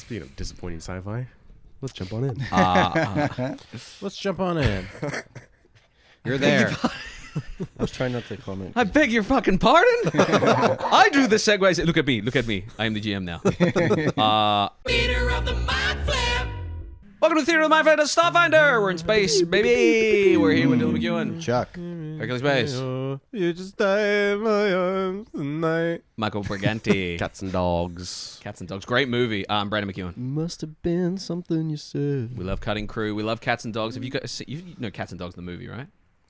Speaking of disappointing sci-fi, let's jump on in. Let's jump on in. You're there. I was trying not to comment. I beg your fucking pardon? I do the segues. Look at me. Look at me. I am the GM now. Leader of the Mind Flip. Welcome to the Theater of the Mind Flip, Starfinder. We're in space, baby. We're here with Dylan McEwan. Chuck. Hercules Mayes. You just die in my arms tonight. Michael Briganti. Cats and dogs. Cats and Dogs. Great movie. I'm Brandon McEwan. Must have been something you said. We love Cutting Crew. We love Cats and Dogs. Have you guys you know Cats and Dogs the movie, right?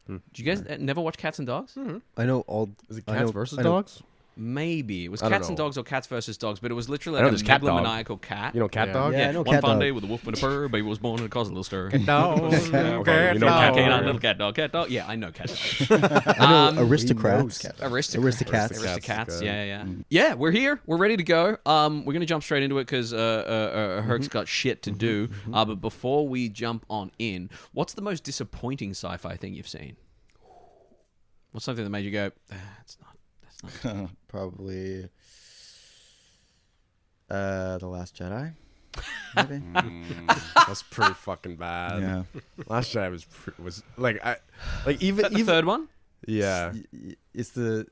Did you guys never watch Cats and Dogs? Mm-hmm. I know all. Is it cats versus dogs? Maybe. It was I don't Cats and know. Dogs or Cats versus Dogs, but it was literally I know like a there's Cat Dog. megalomaniacal cat. You know cat dog? Yeah, I know One Cat fun Dog. day with a wolf and a fur, baby was born and it caused a little stir. No. Okay, you know Cat Cat canine, Dog. little cat dog, cat dog. Yeah, I know Cat Dog. I know Aristocrats. Aristocats. Aristocats. Yeah. Yeah, we're here. We're ready to go. We're going to jump straight into it because Herc's got shit to do. But before we jump on in, what's the most disappointing sci-fi thing you've seen? What's something that made you go, that's not. Probably The Last Jedi. Maybe. That's pretty fucking bad. Yeah. Last Jedi was like even Is that the third one? Yeah. It's the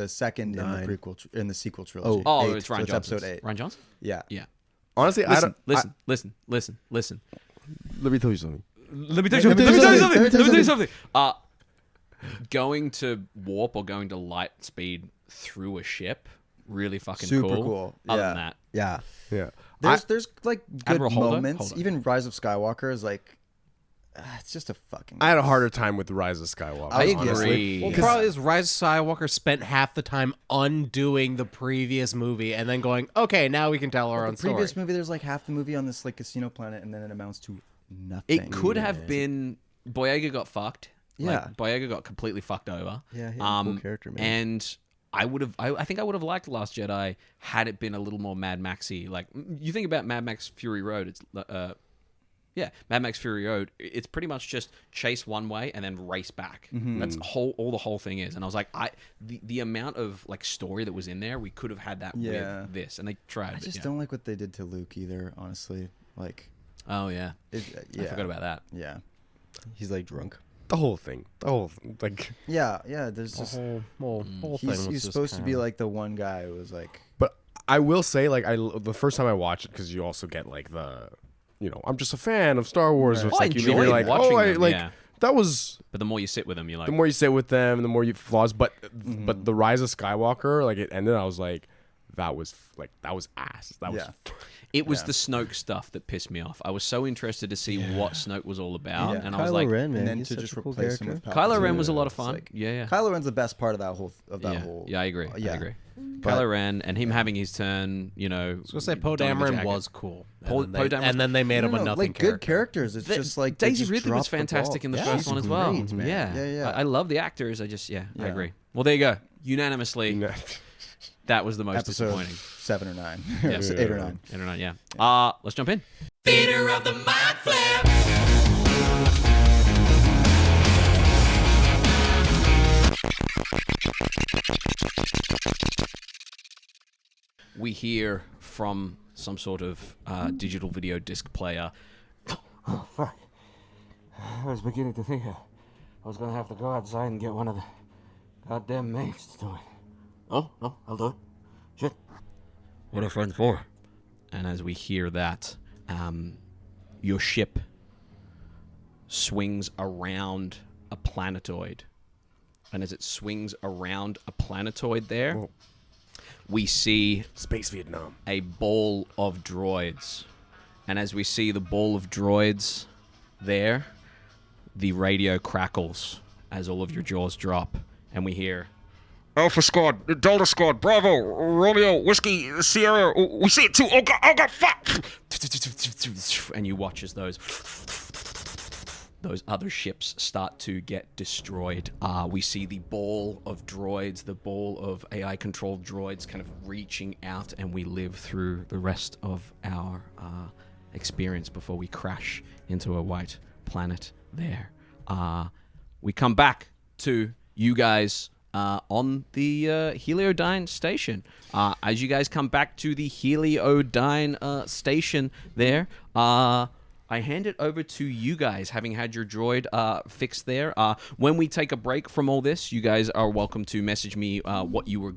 second in the prequel in the sequel trilogy. Oh, Eight, it's Ryan so it's Johnson. episode 8. Ryan Johnson? Yeah. Yeah. Honestly, Listen. Let me tell you something. Let me tell you something. Going to warp or going to light speed through a ship, really fucking Super cool. Other Yeah. than that, Yeah. Yeah. There's like good Admiral Holder? moments. Hold on. Even Rise of Skywalker is like, it's just a fucking. I had a harder time with Rise of Skywalker. I honestly. agree. Well, the problem is Rise of Skywalker spent half the time undoing the previous movie and then going, okay, now we can tell our own The previous story. movie, there's like half the movie on this like casino planet, and then it amounts to nothing. it could have been Boyega got fucked. Yeah. Like, Boyega got completely fucked over. Yeah, he had a cool character, man. And I think I would have liked The Last Jedi had it been a little more Mad Maxy. Like, you think about Mad Max Fury Road, it's Mad Max Fury Road. It's pretty much just chase one way and then race back. That's all the whole thing is. And I was like, the amount of like story that was in there, we could have had that with this, and they tried. I just don't like what they did to Luke either. Honestly, like. Oh yeah, Yeah. I forgot about that. Yeah. He's like drunk. The whole thing. Like. Yeah. There's just. whole thing was He's just supposed to be kinda- like the one guy who was like. But I will say, like, the first time I watched it, because you also get like I'm just a fan of Star Wars. Right. It's I like enjoyed you're like, watching them, like yeah. that was. But the more you sit with them, you're like, The more you sit with them, the more you flaws. But the Rise of Skywalker, like it ended, I was like, that was ass. That was. it was the Snoke stuff that pissed me off. I was so interested to see what Snoke was all about, Yeah. and I Kylo was like, Ren, man, and then then to just Kylo replace him with Ren was a lot of It's fun. like- yeah. Kylo Ren's the best part of that whole Yeah, I agree. Yeah. I agree. But- Kylo Ren and him having his turn, I was gonna say Poe donning the Dameron jacket. was cool. Poe Dameron- And then they made him a nothing like good characters. It's just like they Daisy just Ridley was dropped the fantastic ball. in the Yeah, first she's one as well. great, man. Yeah. I love the actors. I Yeah. agree. Well, there you go. Unanimously, that was the most Episode disappointing. 7 or 9. Yes. 8 or 9. 8 or 9, yeah. Let's jump in. Theater of the Mind Flip. We hear from some sort of digital video disc player. Oh, fuck. I was beginning to think I was going to have to go outside and get one of the goddamn maids to do it. Oh, no, I'll do it. Shit. What are friends for? And as we hear that, your ship swings around a planetoid. And as it swings around a planetoid there, we see Space Vietnam. a ball of droids. And as we see the ball of droids there, the radio crackles as all of your jaws drop. And we hear, Alpha Squad, Delta Squad, Bravo, Romeo, Whiskey, Sierra, we see it too. Oh god, fuck! and you watch as those other ships start to get destroyed. We see the ball of droids, the ball of AI-controlled droids kind of reaching out, and we live through the rest of our experience before we crash into a white planet there. We come back to you guys on the Heliodyne station. As you guys come back to the Heliodyne station there, I hand it over to you guys, having had your droid fixed there. When we take a break from all this, you guys are welcome to message me what you were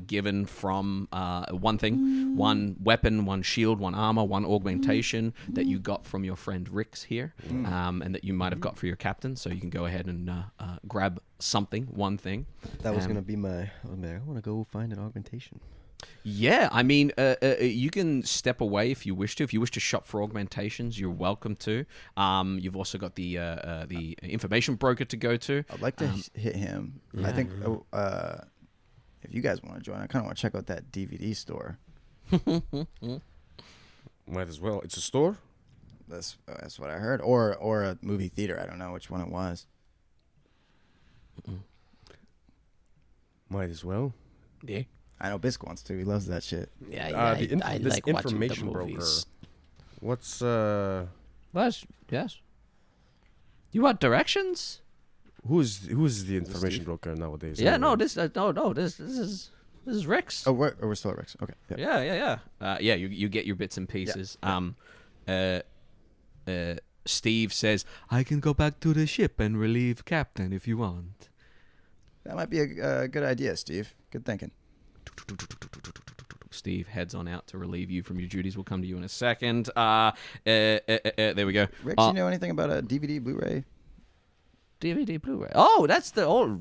given from one thing, one weapon, one shield, one armor, one augmentation that you got from your friend Rix here, and that you might have got for your captain. So you can go ahead and grab something, one thing. That was going to be my... I want to go find an augmentation. Yeah, I mean, you can step away if you wish to. If you wish to shop for augmentations, you're welcome to. You've also got the information broker to go to. I'd like to hit him. Yeah. I think if you guys want to join, I kind of want to check out that DVD store. Might as well. It's a store? That's what I heard. Or a movie theater. I don't know which one it was. Might as well. Yeah. I know Byzq wants to. He loves that shit. Yeah, This like watching information the broker. movies. What's Yes. You want directions? who's the information broker nowadays? Yeah, no, anyway? this is Rix. Oh, we're still at Rex. Okay. Yeah. Yeah. You get your bits and pieces. Steve says, "I can go back to the ship and relieve Captain if you want." That might be a good idea, Steve. Good thinking. Steve heads on out to relieve you from your duties. We'll come to you in a second. There we go. Rix, you know anything about a DVD, Blu-ray? DVD Blu-ray. Oh, that's the old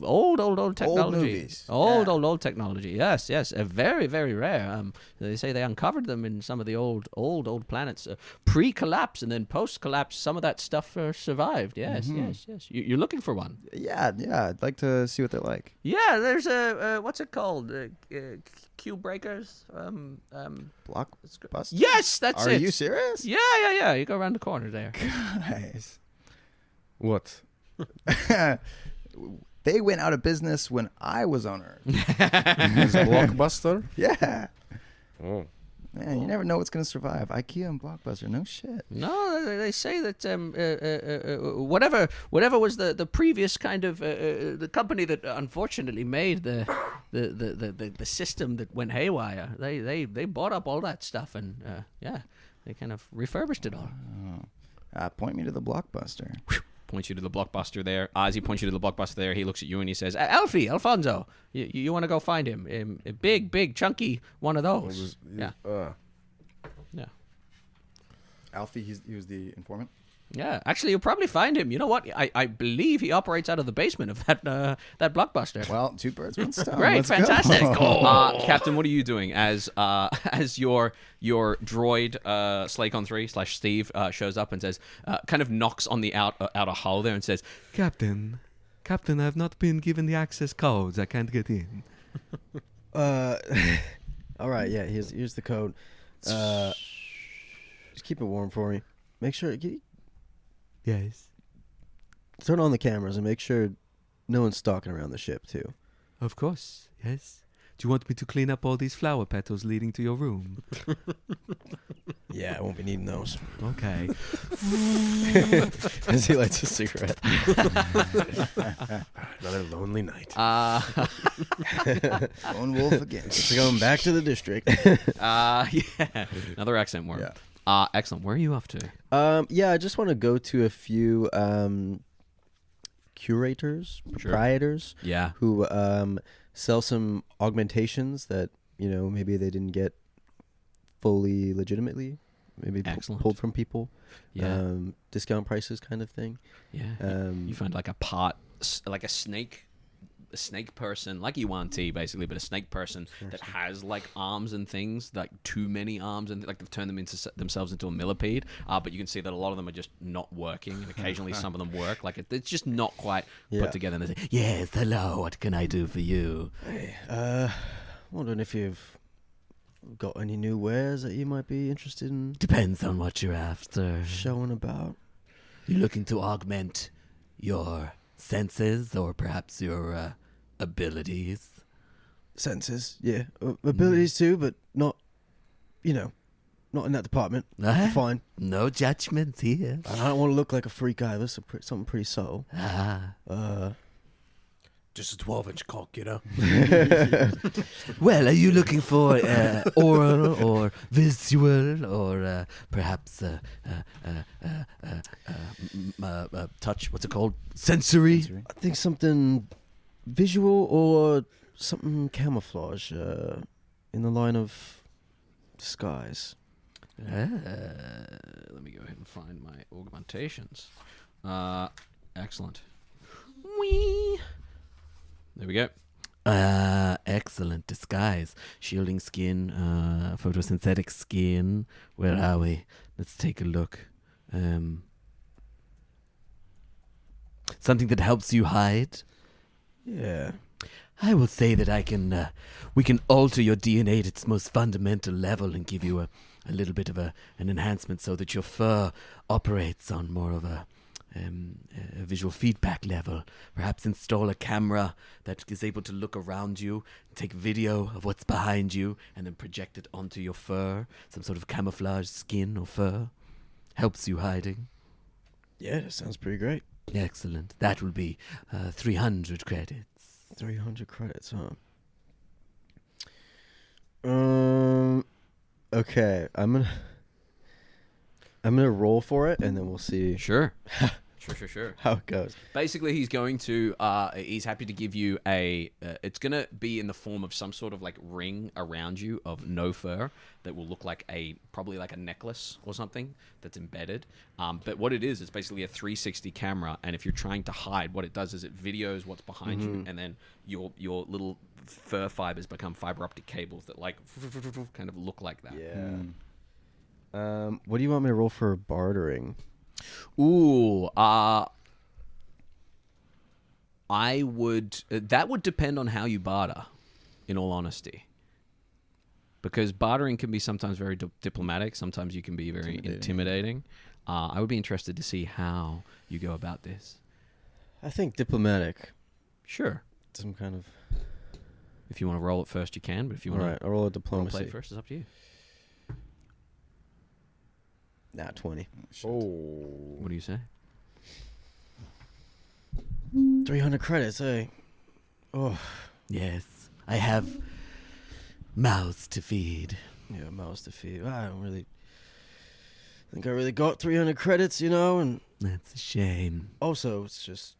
technology. movies. Old technology. Yes. Very, very rare. They say they uncovered them in some of the old planets pre-collapse, and then post-collapse. Some of that stuff survived. Yes. You're looking for one. Yeah. I'd like to see what they're like. Yeah, there's a what's it called? Q breakers. Blockbuster? Yes, that's Are it. you serious? Yeah. You go around the corner there. Guys. What? They went out of business when I was on Earth. Is Blockbuster? Yeah. Oh. Man, you never know what's going to survive. IKEA and Blockbuster, no shit. No, they say that whatever was the previous kind of the company that unfortunately made the system that went haywire. They bought up all that stuff and they kind of refurbished it all. Point me to the Blockbuster. Points you to the Blockbuster there. As he points you to the Blockbuster there, he looks at you and he says, Alfonso, you want to go find him? A big, chunky one of those. Yeah. Alfie, he was the informant? Yeah, actually, you'll probably find him. You know what? I believe he operates out of the basement of that Blockbuster. Well, two birds, one stone. Great, Let's fantastic. Go. Captain, what are you doing as your droid Slaycon3/Steve shows up and says, kind of knocks on the outer hull there and says, Captain, I've not been given the access codes. I can't get in. All right, yeah, here's the code. Just keep it warm for me. Make sure... Yes, Turn on the cameras and make sure no one's stalking around the ship, too. of course. Yes. Do you want me to clean up all these flower petals leading to your room? Yeah, I won't be needing those. Okay. As he lights a cigarette. Another lonely night. Lone wolf again. So going back to the district. yeah, another accent worm. Yeah. Excellent. Where are you off to? Yeah, I just want to go to a few curators, proprietors, who sell some augmentations that, maybe they didn't get fully legitimately, maybe pulled from people. Yeah. Discount prices kind of thing. Yeah. You find like a pot, like a snake person, like Yuan-Ti basically, but a snake person that has like arms and things, like too many arms, and like they've turned themselves into a millipede. But you can see that a lot of them are just not working, and occasionally some of them work. Like it's just not quite put together. And they say, "Yes, hello. What can I do for you?" Hey, wondering if you've got any new wares that you might be interested in. Depends on what you're after. Showing about. You looking to augment your senses or perhaps your abilities? Senses, yeah. Abilities too, but not, not in that department. Fine. No judgment here. I don't want to look like a freak either, so something pretty subtle. just a 12-inch cock, you know. Well, are you looking for oral or visual or perhaps touch? What's it called? Sensory? I think something visual or something camouflage in the line of disguise. Let me go ahead and find my augmentations. Excellent. Whee! There we go. Excellent disguise. Shielding skin, photosynthetic skin. Where are we? Let's take a look. Something that helps you hide. Yeah. I will say that we can alter your DNA at its most fundamental level and give you a little bit of an enhancement so that your fur operates on more of a visual feedback level. Perhaps install a camera that is able to look around you, take video of what's behind you, and then project it onto your fur. Some sort of camouflage skin or fur. Helps you hiding. Yeah, that sounds pretty great. Excellent. That will be 300 credits. 300 credits, huh? Okay, I'm gonna roll for it, and then we'll see. Sure. Sure. How it goes. Basically, he's going to, he's happy to give you it's going to be in the form of some sort of like ring around you of no fur that will look like probably like a necklace or something that's embedded. But what it is, it's basically a 360 camera. And if you're trying to hide, what it does is it videos what's behind you. And then your little fur fibers become fiber optic cables that like kind of look like that. Yeah. What do you want me to roll for bartering? Ooh, I would. That would depend on how you barter, in all honesty. Because bartering can be sometimes very diplomatic. Sometimes you can be very intimidating. I would be interested to see how you go about this. I think diplomatic. Sure. Some kind of. If you want to roll it first, you can. But if you want to, I'll roll a diplomacy. play it first, it's up to you. Nah, 20. Oh. What do you say? 300 credits, eh? Oh. Yes, I have mouths to feed. Yeah, mouths to feed. I don't really think I really got 300 credits, you know, and That's a shame. also it's just,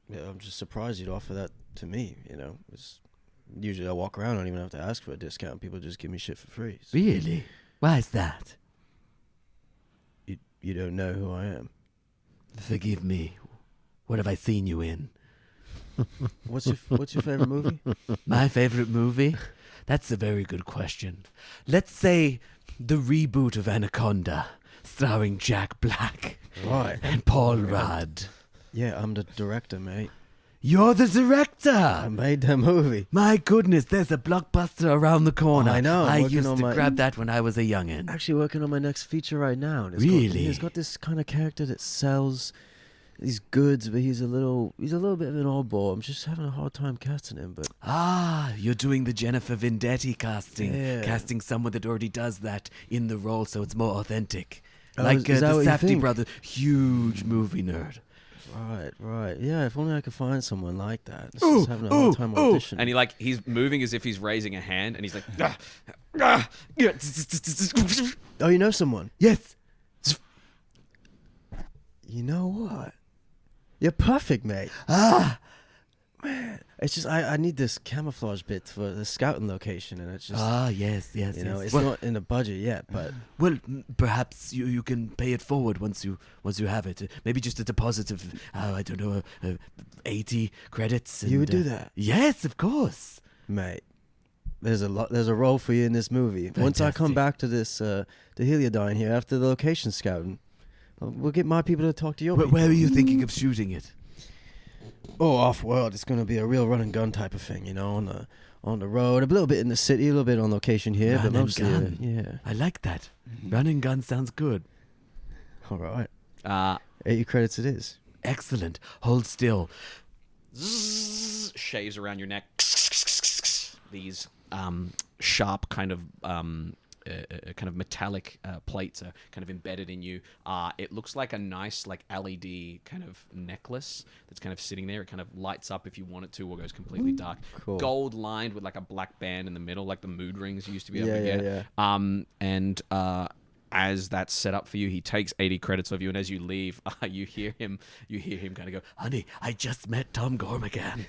yeah, I'm just surprised you'd offer that to me, you know. Usually I walk around, I don't even have to ask for a discount. People just give me shit for free. So Really? Why is that? you don't know who I am. Forgive me. What have I seen you in? What's your favorite movie? My favorite movie? That's a very good question. Let's say the reboot of Anaconda, starring Jack Black Right. and Paul Rudd. Yeah, I'm the director, mate. You're the I director! made that movie. My goodness, there's a Blockbuster around the corner. I know, I I'm working used on to my- grab that when I was a youngin'. Actually working on my next feature right now. And Really? He's got this kind of character that sells these goods, but he's a little bit of an oddball. I'm just having a hard time casting him, but Ah, you're doing the Jennifer Vendetti casting. Yeah. Casting someone that already does that in the role so it's more authentic. Oh, Like is that the what you Safdie think? brothers, huge movie nerd. right. Yeah, if only I could find someone like that. It's just having a hard time auditioning. And he's moving as if he's raising a hand, and he's like, Oh, you know someone? Yes. You know what? You're perfect, mate. Man, it's just I need this camouflage bit for the scouting location, and it's just Yes. you know, yes. it's Well, not in the budget yet, but perhaps you can pay it forward once you have it. Maybe just a deposit of I don't know, 80 credits. You would and, do that? Yes, of course. mate, there's a role for you in this movie. Once I come Fantastic. back to this the Heliodyne here after the location scouting, we'll get my people to talk to your people. Where are you thinking of shooting it? Oh, off-world. It's going to be a real run-and-gun type of thing, you know, on the road. A little bit in the city, a little bit on location here, Run but and mostly, gun. yeah. I like that. Run and gun sounds good. All right. 80 80 credits it is. Excellent. Hold still. shaves around your neck. These sharp kind of kind of metallic plates are kind of embedded in you. It looks like a nice like LED kind of necklace that's kind of sitting there. It kind of lights up if you want it to, or goes completely dark. Cool. Gold lined with like a black band in the middle, like the mood rings you used to be able to get. Yeah. As that's set up for you, he takes 80 credits of you, and as you leave, you hear him kind of go, "Honey, I just met Tom Gormigan."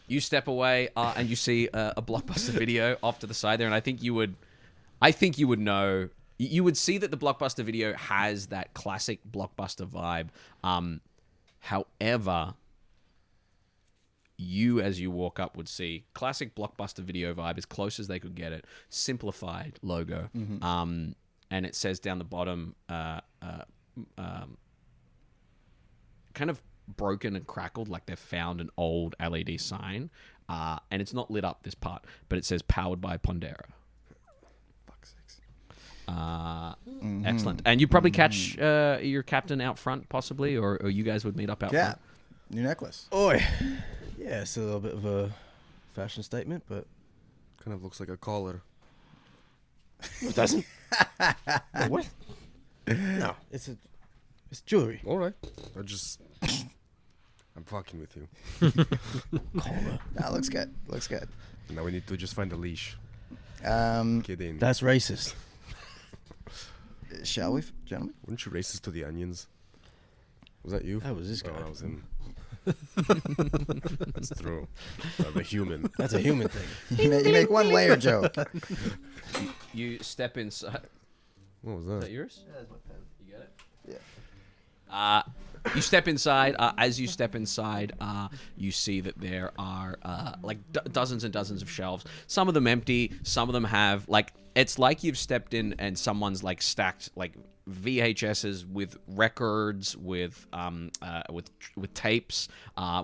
You step away, and you see a Blockbuster video off to the side there, and I think you would know. You would see that the Blockbuster video has that classic Blockbuster vibe. However, you, as you walk up, would see classic Blockbuster video vibe, as close as they could get it, simplified logo, and it says down the bottom, kind of broken and crackled, like they've found an old LED sign, and it's not lit up, this part, but it says powered by Pondera. Fuck's sakes. Excellent. And you probably catch your captain out front, possibly, or you guys would meet up out front. New necklace. Oi. Yeah, it's a little bit of a fashion statement, but Kind of looks like a collar. it doesn't. What? No, it's jewelry. All right. I'm fucking with you. That looks good. Looks good. Now we need to just find a leash. Kidding. That's racist. Shall we, gentlemen? Weren't you racist to the onions? Was that you? That was this guy. Oh, that was him. That's true. The human. That's a human thing. You make one layer joke. You step inside. What was Is that? that yours? Yeah, that's my pen. You get it? Yeah. You step inside. As you step inside, you see that there are like dozens and dozens of shelves. Some of them empty. Some of them have like, it's like you've stepped in and someone's like stacked like VHSs with records, with tapes,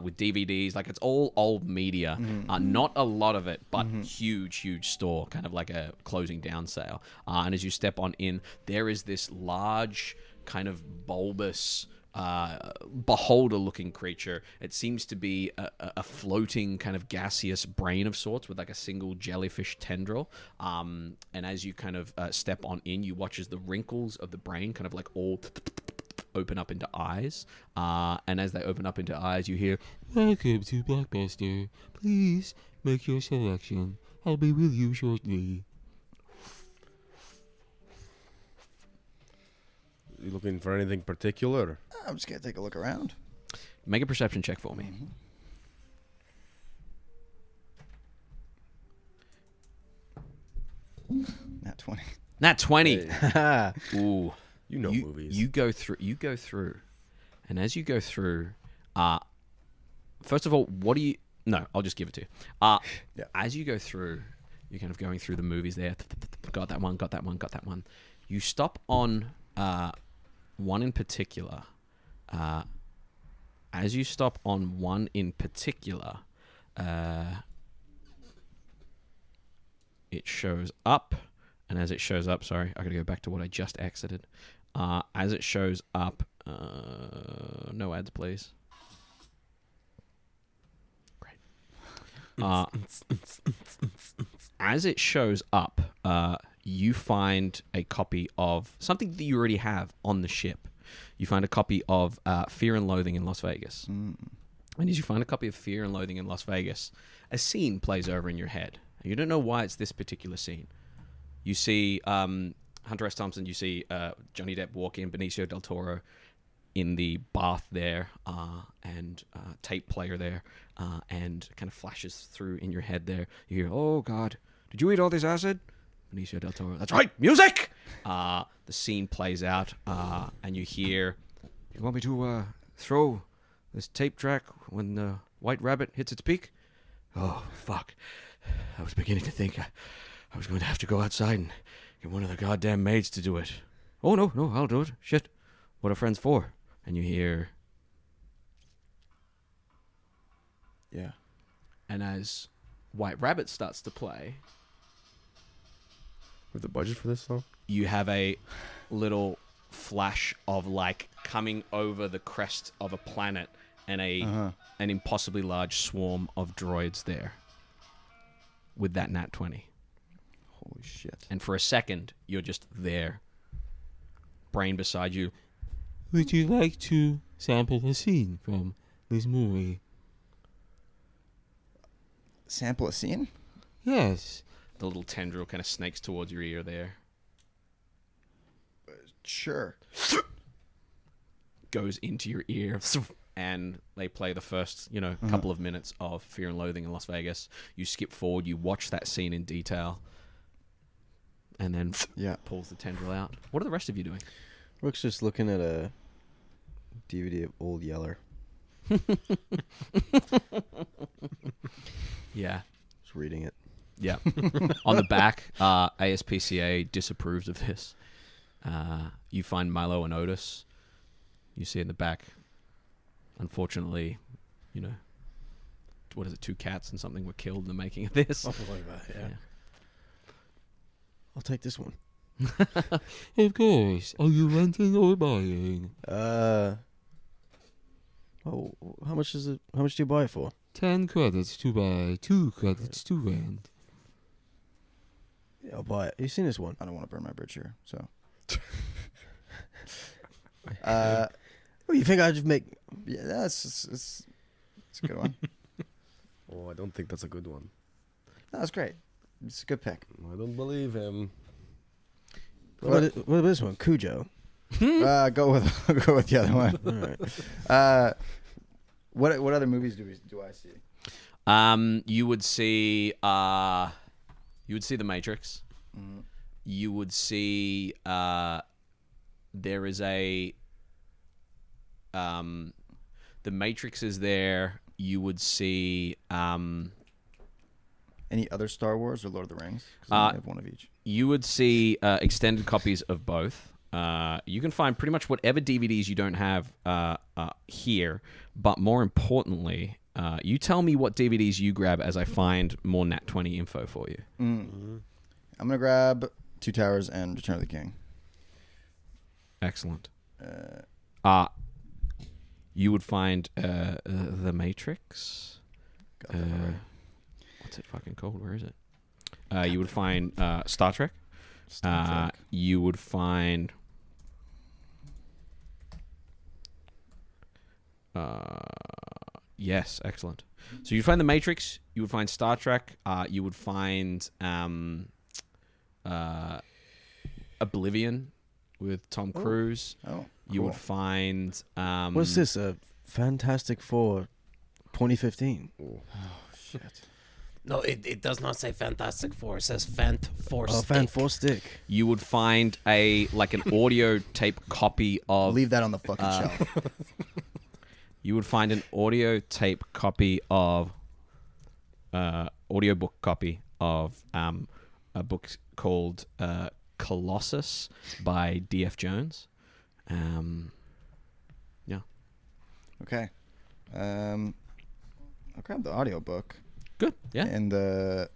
with DVDs. Like it's all old media. Not a lot of it, but huge store, kind of like a closing down sale. And as you step on in, there is this large kind of bulbous beholder-looking creature. It seems to be a floating kind of gaseous brain of sorts with like a single jellyfish tendril. And as you kind of step on in, you watch as the wrinkles of the brain kind of like all open up into eyes. And as they open up into eyes, you hear, Welcome to Blockbuster. Please make your selection. I'll be with you shortly. You looking for anything particular? I'm just gonna take a look around. make a perception check for me. Nat 20. Nat 20. Hey. Ooh. You know movies. You go through. And as you go through, first of all, what do you... No, I'll just give it to you. Yeah. As you go through, you're kind of going through the movies there. Got that one. You stop on one in particular. As you stop on one in particular, it shows up. And as it shows up, sorry, I got to go back to what I just exited. As it shows up, no ads, please. Great. As it shows up, you find a copy of something that you already have on the ship. You find a copy of Fear and Loathing in Las Vegas. And as you find a copy of Fear and Loathing in Las Vegas, a scene plays over in your head. You don't know why it's this particular scene. You see Hunter S. Thompson, you see Johnny Depp walk in, Benicio del Toro in the bath there, and tape player there, and kind of flashes through in your head there. You hear, oh, God, did you eat all this acid? Benicio del Toro, that's right, music! The scene plays out, and you hear, you want me to throw this tape track when the White Rabbit hits its peak? Oh, fuck. I was beginning to think I was going to have to go outside and get one of the goddamn maids to do it. Oh, no, I'll do it. Shit. What are friends for? And you hear... Yeah. And as White Rabbit starts to play... With the budget for this song? You have a little flash of, like, coming over the crest of a planet and an impossibly large swarm of droids there. with that nat 20. Holy shit. And for a second, you're just there. Brain beside you. Would you like to sample a scene from this movie? Sample a scene? Yes. The little tendril kind of snakes towards your ear there. Sure. Goes into your ear. And they play the first, couple of minutes of Fear and Loathing in Las Vegas. You skip forward, you watch that scene in detail, and then pulls the tendril out. What are the rest of you doing? Rook's just looking at a DVD of Old Yeller. Yeah. Just reading it. Yeah. On the back, ASPCA disapproves of this. You find Milo and Otis. You see in the back, unfortunately, what is it, 2 cats and something were killed in the making of this. Something like that, yeah. I'll take this one. Of course. Are you renting or buying? Oh, how much is it? How much do you buy it for? 10 credits to buy, 2 credits to rent. Yeah, I'll buy it. You seen this one? I don't want to burn my bridge here, so. What, you think I just make? Yeah, it's a good one. Oh, I don't think that's a good one. No, that's great. It's a good pick. I don't believe him. What about this one? Cujo. Go with the other one. All right. What other movies do I see? You would see The Matrix. Mm-hmm. You would see there is a The Matrix is there. You would see any other Star Wars or Lord of the Rings? Because I have one of each. You would see extended copies of both. You can find pretty much whatever DVDs you don't have here. But more importantly, you tell me what DVDs you grab as I find more Nat 20 info for you. Mm-hmm. I'm going to grab Two Towers and Return of the King. Excellent. You would find The Matrix. Got that right. What's it fucking called? Where is it? You would find Star Trek. Star Trek. You would find yes, excellent. So you'd find The Matrix, you would find Star Trek, you would find Oblivion with Tom Cruise. Oh, cool. You would find What's this? A Fantastic Four 2015. Oh shit. No, it does not say Fantastic Four. It says Fant Four Oh, Stick. Fan 4 Stick. You would find an audio tape copy of Leave that on the fucking shelf. You would find an audio tape copy of audiobook copy of a book called Colossus by D.F. Jones. Yeah. Okay. I'll grab the audiobook. Good. Yeah. And the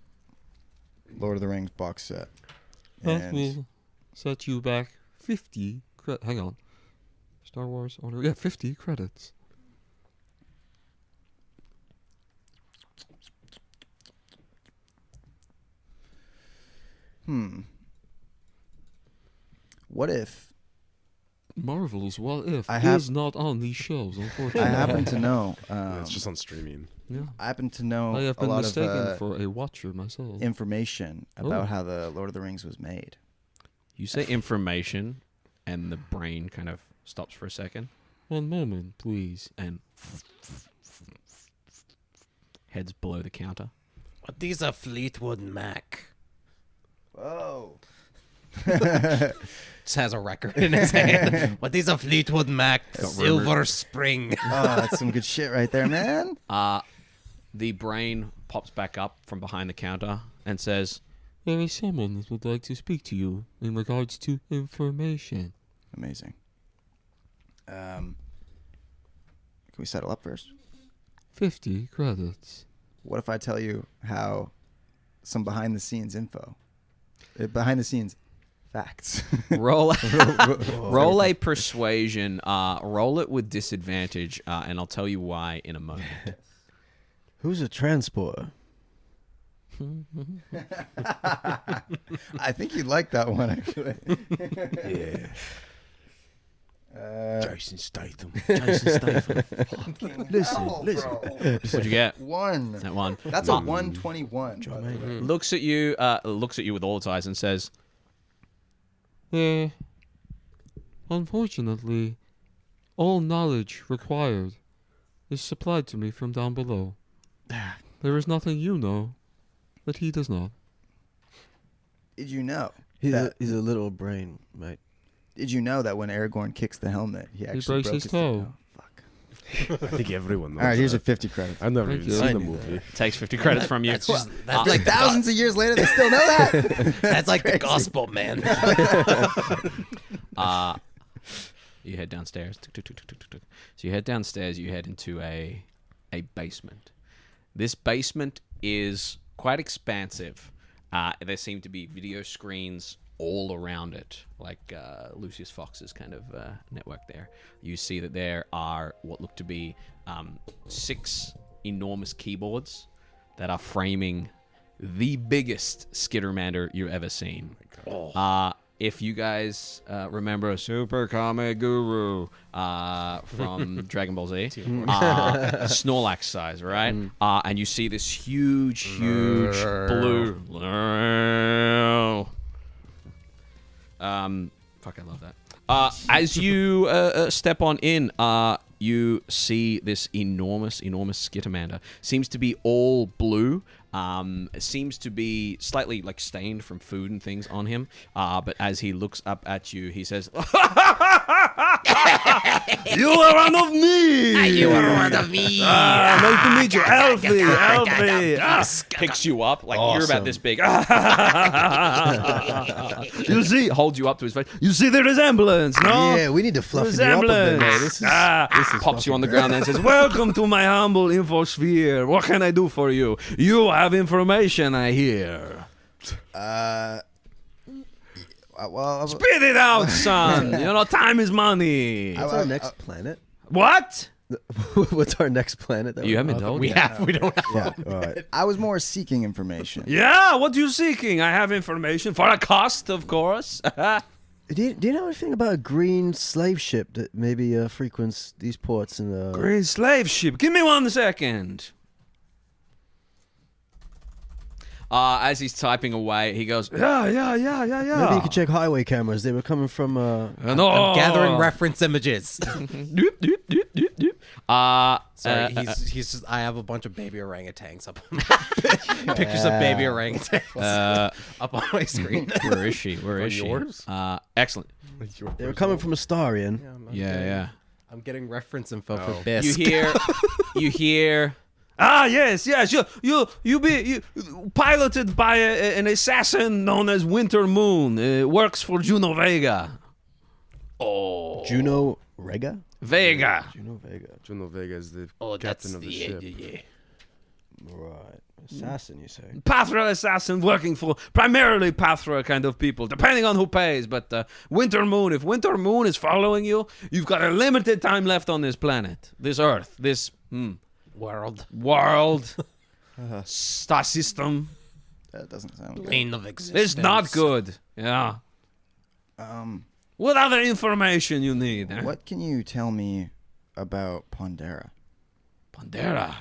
Lord of the Rings box set. That will set you back 50 hang on. Star Wars order. Yeah, 50 credits. What if Marvel's What If I have- is not on these shows, unfortunately. I happen to know? It's just on streaming. Yeah. I happen to know I have a been lot mistaken of for a watcher myself. information about how the Lord of the Rings was made. You say information, and the brain kind of stops for a second, One moment, please. and heads below the counter. But these are Fleetwood Mac. Whoa. Just has a record in his hand. But these are Fleetwood Mac Silver Spring. Oh, that's some good shit right there, man. The brain pops back up from behind the counter and says, There is someone that would like to speak to you in regards to information. Amazing. Can we settle up first? 50 credits. What if I tell you how some behind the scenes info, behind the scenes facts? roll a persuasion, roll it with disadvantage, and I'll tell you why in a moment. Who's a transporter? I think you'd like that one, actually. Yeah. Jason Statham. Listen. What'd you get? One. That one. That's a 121. by the way. Looks at you with all its eyes and says, Unfortunately, all knowledge required is supplied to me from down below. There is nothing you know that he does not. Did you know? He's that, a little brain, mate. Did you know that when Aragorn kicks the helmet, he actually breaks broke his toe? Oh, fuck. I think everyone knows. All right, here's that. a 50 credits. I've never Thank even you. seen I the knew movie. takes 50 credits from you. That's just that's Like thousands of years later, they still know that. that's like the gospel, man. You head downstairs. Tuk, tuk, tuk, tuk, tuk, tuk. So you head downstairs. You head into a basement. This basement is quite expansive. There seem to be video screens all around it, like Lucius Fox's kind of network there. You see that there are what look to be 6 enormous keyboards that are framing the biggest Skittermander you've ever seen. If you guys remember Super Kame Guru from Dragon Ball Z, Snorlax size, right? And you see this huge blue. Fuck, I love that. As you step on in, you see this enormous Skittermander. Seems to be all blue. Seems to be slightly like stained from food and things on him. But as he looks up at you, he says, "You are one of me. You are one of me. Nice to meet you, Alfie. Picks you up like you're about this big. You see, holds you up to his face. You see the resemblance, no? Yeah, we need to fluff you up a bit, mate. This is Pops you on the ground and says, "Welcome to my humble infosphere. What can I do for you? You have information, I hear. Well, Spit it out, son. You know, time is money. What's our next planet? What? What's our next planet? That You we're haven't off? told We me. don't have. Yeah, all right. I was more seeking information. Yeah, what are you seeking? I have information for a cost, of course. Do you know anything about a green slave ship that maybe frequents these ports in the... Green slave ship. Give me 1 second. As he's typing away, he goes, yeah. Maybe you could check highway cameras. They were coming from... No. I'm gathering reference images. Doop, doop, doop, doop, doop. Sorry, he's just. I have a bunch of baby orangutans up. Pictures of baby orangutans up on my screen. Where is she? Where is she? yours? Excellent. They were coming from Astarion. Yeah. I'm getting reference info for You Byzq. hear. Ah, yes. You be piloted by an assassin known as Winter Moon. Works for Juno Vega. Juno Vega? Vega. Juno Vega. Juno Vega is the Oh, captain that's of the yeah, ship. yeah. Right. Assassin, you say? Pathra assassin working for primarily Pathra kind of people, depending on who pays. But Winter Moon, if Winter Moon is following you, you've got a limited time left on this planet, this Earth, this World. star system. That doesn't sound good. Plane of existence. It's not good. Yeah. What other information you need? Eh? What can you tell me about Pondera? Pondera.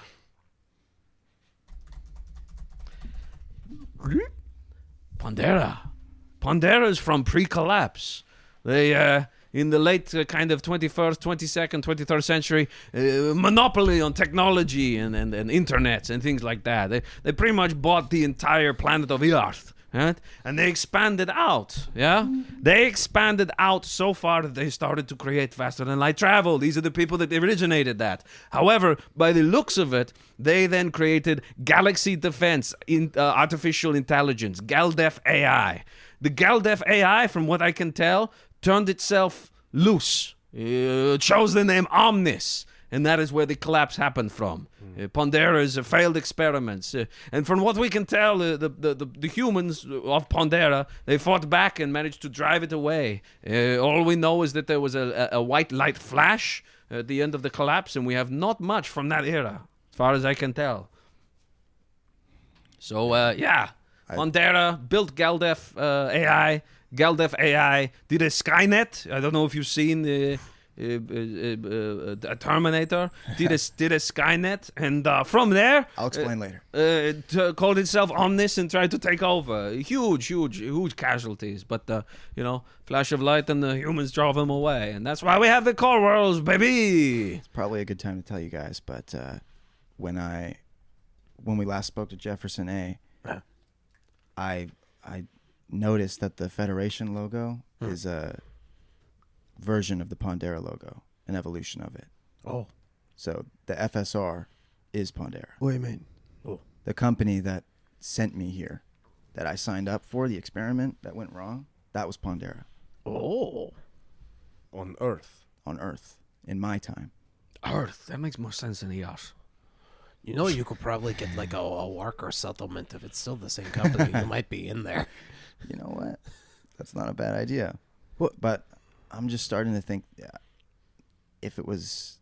Pondera is from pre-collapse. They, in the late kind of 21st, 22nd, 23rd century, monopoly on technology and internet and things like that. They pretty much bought the entire planet of Earth. Right? And they expanded out, yeah? They expanded out so far that they started to create faster than light travel. These are the people that originated that. However, by the looks of it, they then created Galaxy Defense, Artificial Intelligence, Galdef AI. The Galdef AI, from what I can tell, turned itself loose, chose the name Omnis. And that is where the collapse happened from. Pondera's failed experiments. And from what we can tell, the humans of Pondera, they fought back and managed to drive it away. All we know is that there was a white light flash at the end of the collapse, and we have not much from that era, as far as I can tell. So Pondera built Galdef AI. Galdef AI did a Skynet. I don't know if you've seen the Terminator. Did a Skynet, and from there, I'll explain later. Called itself Omnis and tried to take over. Huge casualties. But flash of light and the humans drove him away, and that's why we have the core worlds, baby. It's probably a good time to tell you guys, but when we last spoke to Jefferson A, I noticed that the Federation logo is a version of the Pondera logo, an evolution of it. Oh. So the FSR is Pondera. What do you mean? Oh. The company that sent me here, that I signed up for, the experiment that went wrong, that was Pondera. Oh. On Earth. On Earth, in my time. Earth. That makes more sense than EOS. You know, you could probably get like a worker settlement if it's still the same company. You might be in there. You know what? That's not a bad idea. But I'm just starting to think if it was,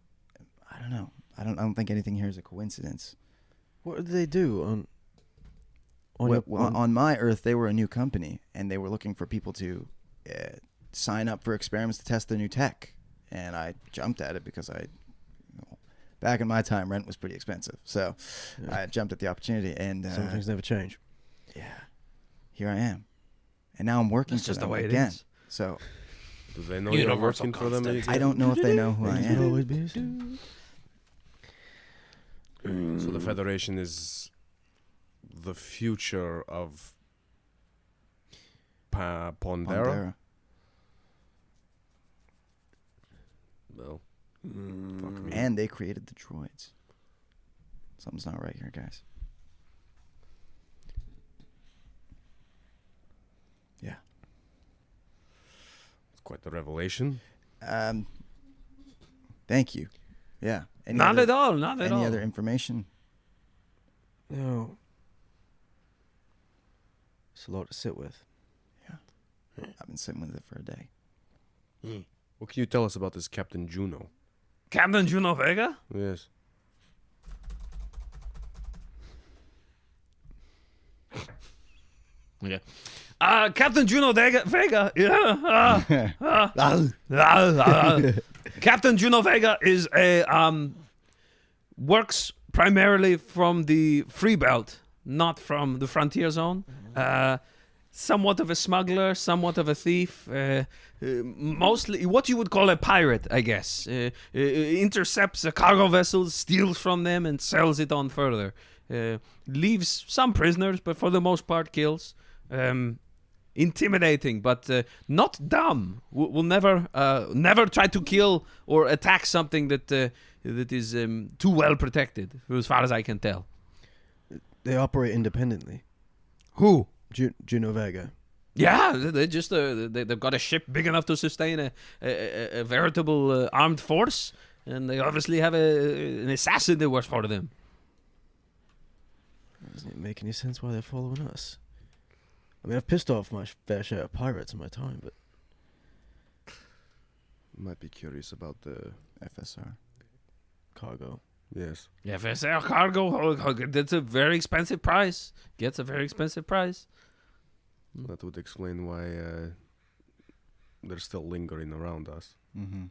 I don't know. I don't think anything here is a coincidence. What did they do on my Earth? They were a new company, and they were looking for people to sign up for experiments to test the new tech. And I jumped at it because back in my time, rent was pretty expensive. So I jumped at the opportunity, and some things never change. Yeah, here I am, and now I'm working for them again. So. Do they know you're working for them again? I don't know if they know who I am. So the Federation is the future of Pondera? No. Fuck me. And they created the droids. Something's not right here, guys. Yeah. It's quite the revelation. Thank you. Yeah. Not at all. Any other information? No. It's a lot to sit with. Yeah. I've been sitting with it for a day. What can you tell us about this Captain Juno? Captain Juno Vega? Yes. Okay. Captain Juno Vega. Captain Juno Vega is a works primarily from the free belt, not from the frontier zone. Somewhat of a smuggler, somewhat of a thief, mostly what you would call a pirate, I guess. Intercepts a cargo vessels, steals from them, and sells it on further. Leaves some prisoners, but for the most part kills. Intimidating, but not dumb. Will never try to kill or attack something that is too well protected, as far as I can tell. They operate independently. Who? Juno Vega. Yeah, they just they've got a ship big enough to sustain a veritable armed force, and they obviously have an assassin that works for them. Doesn't it make any sense why they're following us? I mean, I've pissed off my fair share of pirates in my time, but might be curious about the FSR cargo. Yes. Yeah, FSR cargo. That's a very expensive price. Gets a very expensive price. That would explain why they're still lingering around us. Mm-hmm.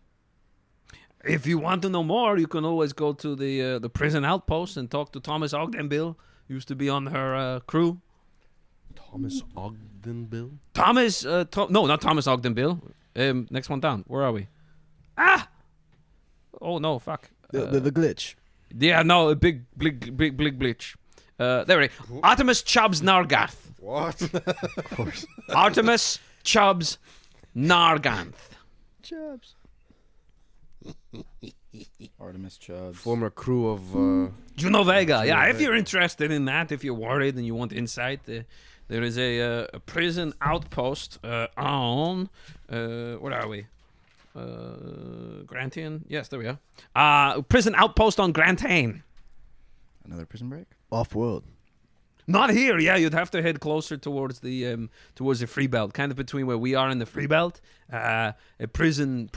If you want to know more, you can always go to the prison outpost and talk to Thomas Ogdenbill. Used to be on her crew. Thomas Ogdenbill? No, not Thomas Ogdenbill. Next one down. Where are we? Oh no, fuck. The glitch. Yeah, no, a big glitch. There we go. Artemis Chubbs Nargath. What? Of course. Artemis Chubbs Narganth. Chubbs. Artemis Chubbs. Former crew of Juno Vega. Yeah, if Vega. you're interested in that, if you're worried and you want insight, there is a prison outpost on where are we? Grantian? Yes, there we are. Prison outpost on Grantain. Another prison break? Off-world. Not here. Yeah, you'd have to head closer towards the free belt, kind of between where we are and the free belt. A prison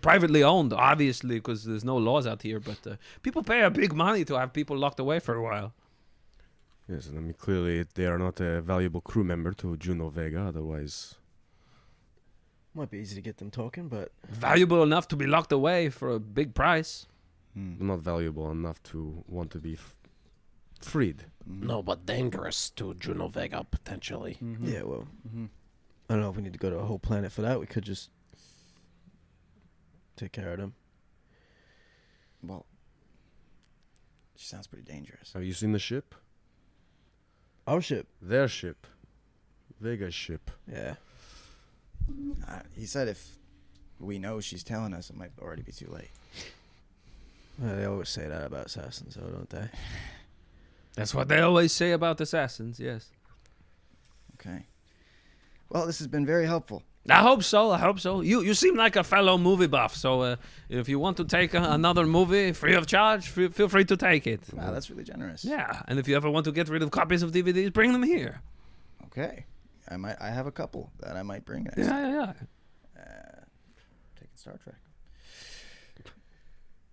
privately owned, obviously, because there's no laws out here. But people pay a big money to have people locked away for a while. Yes, and I mean, clearly they are not a valuable crew member to Juno Vega. Otherwise, Might be easy to get them talking, but Valuable enough to be locked away for a big price. not valuable enough to want to be freed. No, but dangerous to Juno Vega, potentially. yeah, well, I don't know if we need to go to a whole planet for that. We could just take care of them. Well, she sounds pretty dangerous. Have you seen the ship? Our ship. Their ship. Vega's ship. Yeah. He said if we know she's telling us, it might already be too late. They always say that about assassins, though, don't they? That's what they always say about assassins, yes. Okay. Well, this has been very helpful. I hope so. You seem like a fellow movie buff, so if you want to take another movie free of charge, feel free to take it. Wow, that's really generous. Yeah, and if you ever want to get rid of copies of DVDs, bring them here. Okay. I have a couple that I might bring next. Yeah. Taking Star Trek.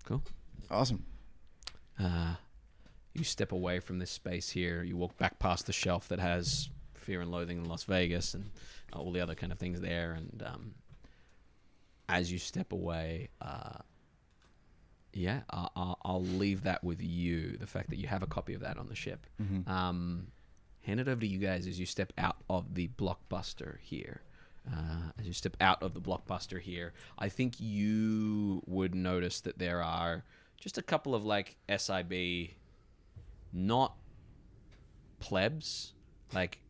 Cool. Awesome. You step away from this space here. You walk back past the shelf that has Fear and Loathing in Las Vegas and all the other kind of things there. And as you step away, I'll leave that with you. The fact that you have a copy of that on the ship. Hand it over to you guys as you step out of the Blockbuster here. As you step out of the Blockbuster here, I think you would notice that there are just a couple of like SIB, not plebs, like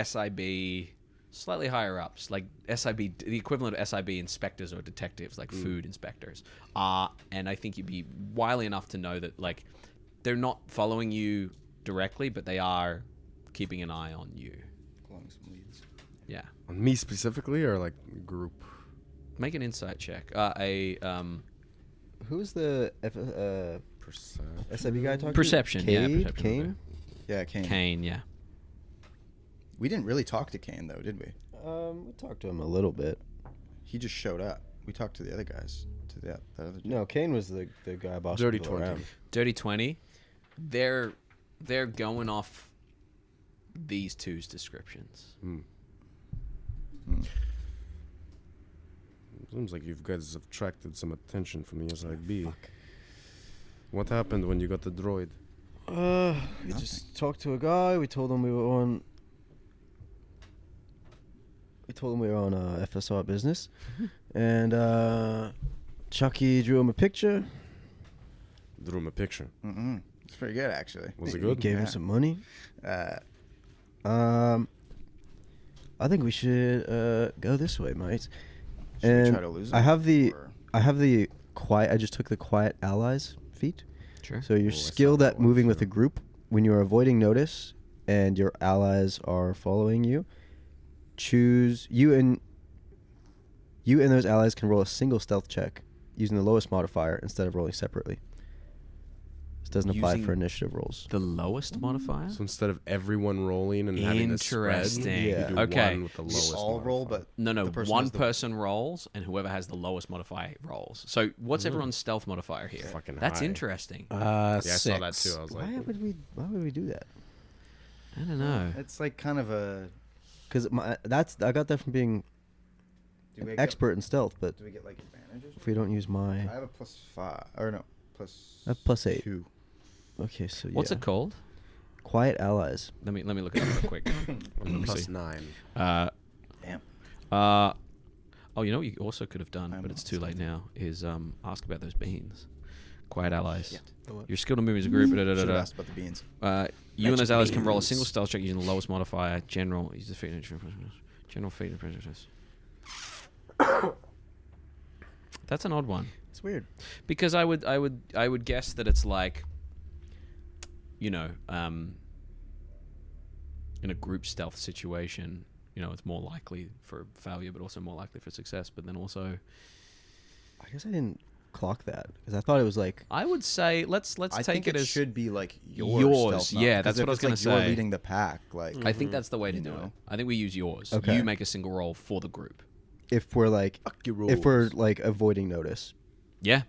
SIB slightly higher ups, like SIB, the equivalent of SIB inspectors or detectives, like food inspectors. And I think you'd be wily enough to know that like they're not following you directly, but they are keeping an eye on you. Glowing some leads. Yeah. On me specifically, or like group? Make an insight check. Who's the SIB guy talking? Perception. Cade? Kane? Yeah, Kane. Kane, yeah. We didn't really talk to Kane, though, did we? We talked to him a little bit. He just showed up. We talked to the other guys. To the other. No, Kane was the guy bossing Dirty people 20. around. Dirty 20. They're going off these two's descriptions. Seems like you guys have attracted some attention from the SIB. What happened when you got the droid? We just talked to a guy. We told him we were on. FSR business, and Chucky drew him a picture. Drew him a picture. It's pretty good, actually. Was it We good? gave him some money. I think we should go this way, mate. Should we try to lose him? I have the or- quiet. I just took the quiet allies feat. Sure. So you're I saw skilled that at one, moving with sure. a group when you're avoiding notice and your allies are following you. Choose you and those allies can roll a single stealth check using the lowest modifier instead of rolling separately. This doesn't apply Using for initiative rolls. The lowest modifier? So instead of everyone rolling and having the spread, Interesting. you Yeah. do Okay. one with the We lowest all roll, modifier. but No, the person one has the- person rolls, and whoever has the lowest modifier rolls. So what's everyone's stealth modifier here? Fucking That's high. interesting. Yeah, I saw that too. I was Why like, would we do that? I don't know. It's like kind of a. Because I got that from being Do we an get- expert in stealth, but Do we get like advantages? if we don't use I my have a +5, or no, plus. I have +8. 2. okay, so What's yeah. it called? Quiet allies. Let me look it up real quick. I'm me plus see. 9. Damn. Oh, you know what you also could have done, I'm but it's not too late now, is ask about those beans. Quiet allies. Shit. You're skilled at moving as a group. Should have asked about the beans. You and those allies can roll a beans. single stealth check using the lowest modifier. General. Use the feat. General feat and prejudice. That's an odd one. It's weird. Because I would guess that it's like, you know, in a group stealth situation, you know, it's more likely for failure, but also more likely for success. But then also, I guess I didn't clock that because I thought it was like I would say let's I take think it as should be like yours. yours, stealth, yeah, not- 'cause that's if what I was it's gonna like say. You're leading the pack, like. I think that's the way to You do it. know. I think we use yours. Okay. You make a single roll for the group. if we're like if we're like avoiding notice. Yeah.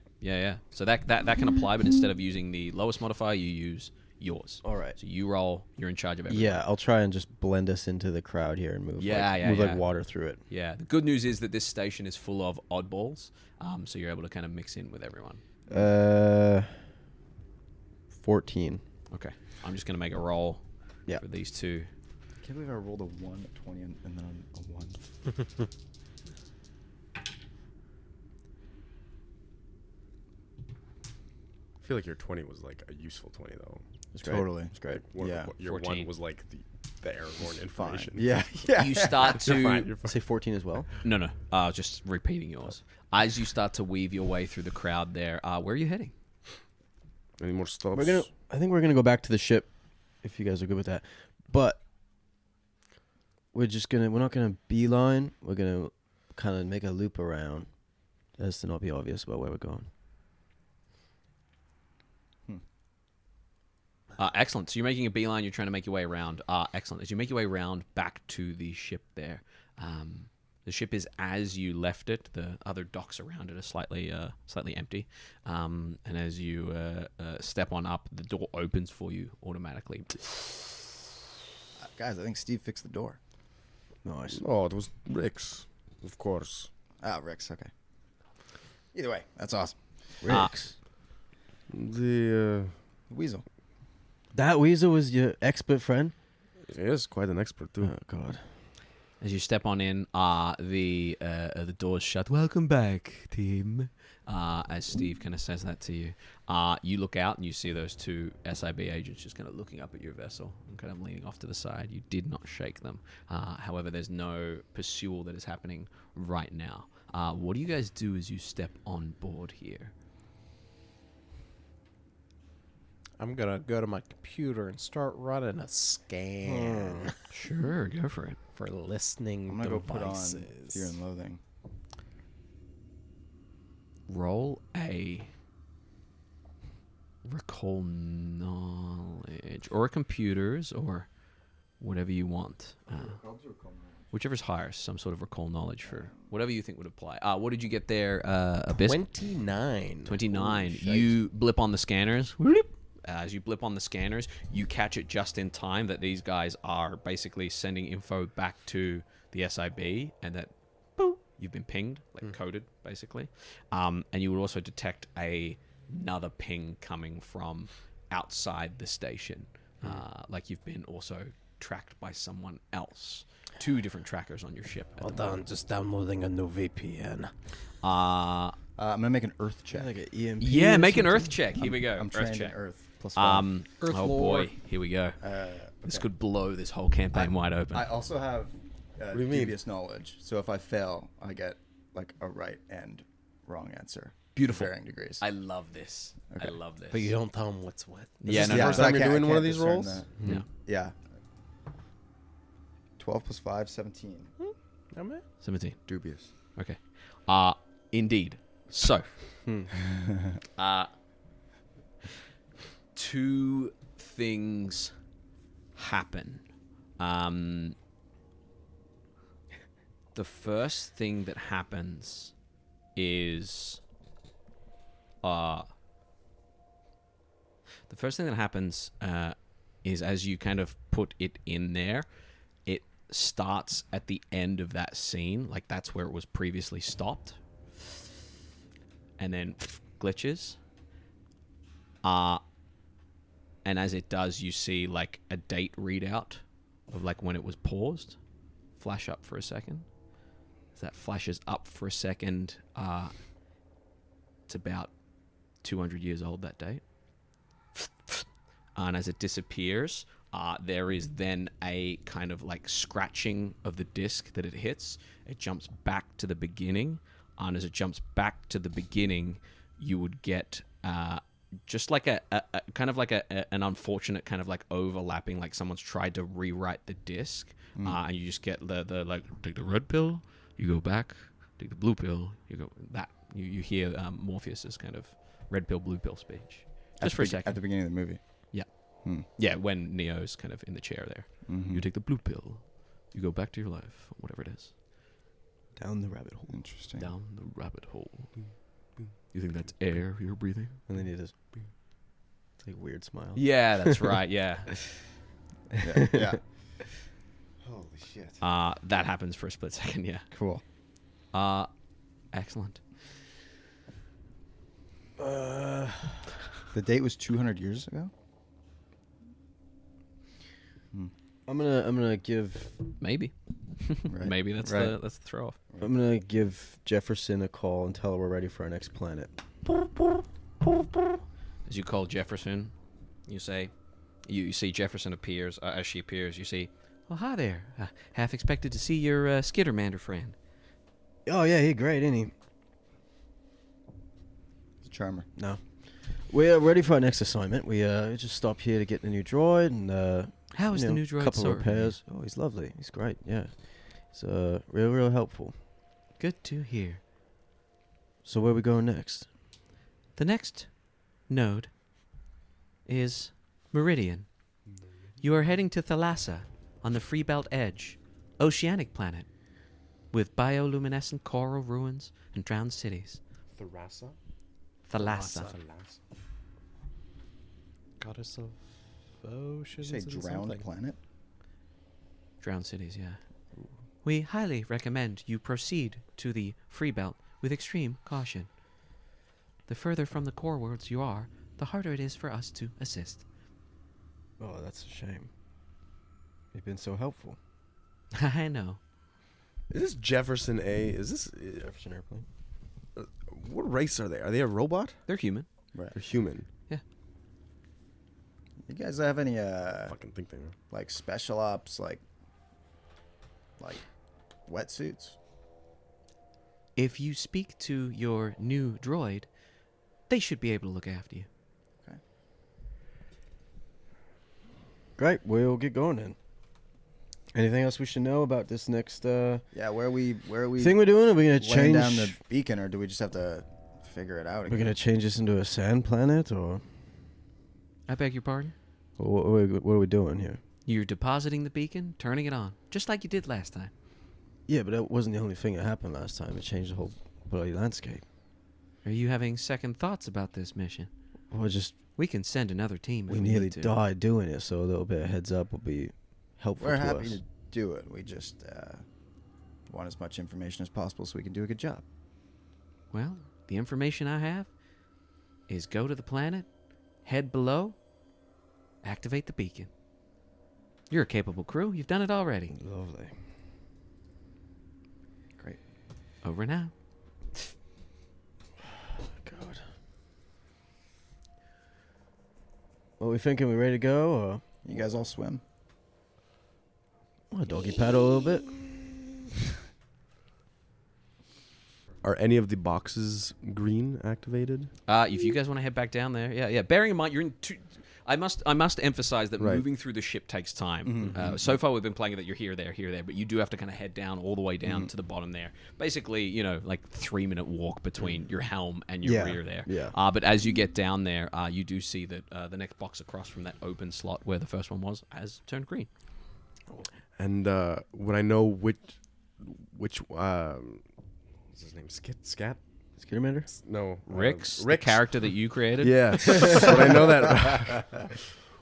So that can apply, but instead of using the lowest modifier, you use yours. All right. So you roll. You're in charge of everything. Yeah, I'll try and just blend us into the crowd here and move. Move like water through it. Yeah. The good news is that this station is full of oddballs, so you're able to kind of mix in with everyone. 14. Okay. I'm just gonna make a roll. Yeah. For these two. I can't believe I rolled a 1, a 20, and then a 1. I feel like your 20 was like a useful 20 though. It's great. Totally. It's great. Yeah. Your 14. 1 was like the Aragorn information. Yeah. You start to. You're fine. You're fine. Say 14 as well. No. Just repeating yours. As you start to weave your way through the crowd there, where are you heading? Any more stops? I think we're gonna go back to the ship, if you guys are good with that. But we're not gonna beeline. We're gonna kind of make a loop around, as to not be obvious about where we're going. Excellent. So you're making a beeline. You're trying to make your way around. Excellent. As you make your way around back to the ship there, the ship is as you left it. The other docks around it are slightly empty. And as you step on up, the door opens for you automatically. Guys, I think Steve fixed the door. Nice. Oh, it was Rick's, of course. Ah, Rick's, okay. Either way, that's awesome. Ricks. The Weasel. That Weasel was your expert friend? he is quite an expert too. Oh, God. As you step on in, the doors shut. Welcome back, team. As Steve kind of says that to you, you look out and you see those two SIB agents just kind of looking up at your vessel and kind of leaning off to the side. You did not shake them. However, there's no pursuit that is happening right now. What do you guys do as you step on board here? I'm gonna go to my computer and start running a scan Sure, go for it. for listening I'm going to go put on devices. Fear and Loathing. Roll a recall knowledge, or computers, or whatever you want. Whichever's higher, some sort of recall knowledge for whatever you think would apply. What did you get there, Byzq? 29. 29. You blip on the scanners. Whoop. As you blip on the scanners, you catch it just in time that these guys are basically sending info back to the SIB, and that boop, you've been pinged, like coded, basically. And you would also detect another ping coming from outside the station, like you've been also tracked by someone else. 2 different trackers on your ship. Well done. Just downloading a new VPN. I'm going to make an Earth check. Like an EMP. Yeah, make an Earth check. Here we go. I'm Earth trained check. in Earth. +5. Earth boy, here we go. This could blow this whole campaign wide open. I also have do you mean? dubious knowledge. So if I fail, I get like a right and wrong answer. Beautiful. Varying degrees. I love this. Okay. I love this. But you don't tell them what's what. Yeah, Is no, this the no, first no. time But I you're can't- doing I one of can't these discern rolls? that. No. Yeah. 12 + 5, 17. 17. Dubious. Okay. Indeed. So, 2 things happen. The first thing that happens is as you kind of put it in there, it starts at the end of that scene, like that's where it was previously stopped, and then glitches. And as it does, you see like a date readout of like when it was paused flash up for a second. As that flashes up for a second, it's about 200 years old, that date. And as it disappears, there is then a kind of like scratching of the disc that it hits. It jumps back to the beginning, and as it jumps back to the beginning, you would get just like a kind of like an unfortunate kind of like overlapping, like someone's tried to rewrite the disc, and you just get the like, take the red pill, you go back, take the blue pill, you go that. You hear Morpheus's kind of red pill, blue pill speech. Just for a second. At the beginning of the movie. Yeah. Yeah, when Neo's kind of in the chair there. You take the blue pill, you go back to your life, whatever it is. Down the rabbit hole. Interesting. Down the rabbit hole. You think that's air you're breathing? And then he does. It's like a weird smile. Yeah, that's right. Yeah. Yeah. Holy shit. That happens for a split second. Yeah. Cool. Excellent. The date was 200 years ago. I'm gonna give Maybe. Right. Maybe that's Right. the throw off. I'm gonna give Jefferson a call and tell her we're ready for our next planet. As you call Jefferson, you say, you see Jefferson appears. As she appears, you see, well, hi there. Half expected to see your Skittermander friend. Oh yeah, he's great, isn't he? It's a charmer. No. We're ready for our next assignment. We just stopped here to get the new droid and How is the new droid couple of sorted? repairs. Oh, he's lovely. He's great. Yeah, he's real helpful. Good to hear. So where are we going next? The next node is Meridian. You are heading to Thalassa on the Freebelt Edge, oceanic planet, with bioluminescent coral ruins and drowned cities. Tharassa? Thalassa. Goddess of oceans. You say drowned planet? Drowned cities, yeah. We highly recommend you proceed to the Freebelt with extreme caution. The further from the core worlds you are, the harder it is for us to assist. Oh, that's a shame. You've been so helpful. I know. Is this Jefferson A? Is this Jefferson Airplane. what race are they? Are they a robot? They're human. Right. They're human. You guys have any I fucking think they are. like special ops like wetsuits? If you speak to your new droid, they should be able to look after you. Great. We'll get going then. Anything else we should know about this next Yeah, where are we thing we're doing? Are we gonna laying change? down the beacon, or do we just have to figure it out We're again? gonna change this into a sand planet, or I beg your pardon? what are we doing here? You're depositing the beacon, turning it on, just like you did last time. Yeah, but that wasn't the only thing that happened last time. It changed the whole bloody landscape. Are you having second thoughts about this mission? Well, just We can send another team if we we nearly need to. died doing it, so a little bit of heads up will be helpful We're to happy us. to do it. We just want as much information as possible so we can do a good job. Well, the information I have is go to the planet, head below, activate the beacon. You're a capable crew. You've done it already. Lovely. Great. Over now. God. What we thinking? We ready to go, or You guys all swim? want to doggy paddle a little bit? Are any of the boxes green activated? If you guys want to head back down there, yeah. Bearing in mind, you're in two. I must emphasize that Right. moving through the ship takes time. So far, we've been playing it that you're here, there, but you do have to kind of head down all the way down to the bottom there. Basically, like 3-minute walk between your helm and your Yeah, rear there. yeah. But as you get down there, you do see that the next box across from that open slot where the first one was has turned green. And would I know which what's his name? Scat? Skittermander? No, Rick's, the Rick's character that you created. Yeah. Would I know that?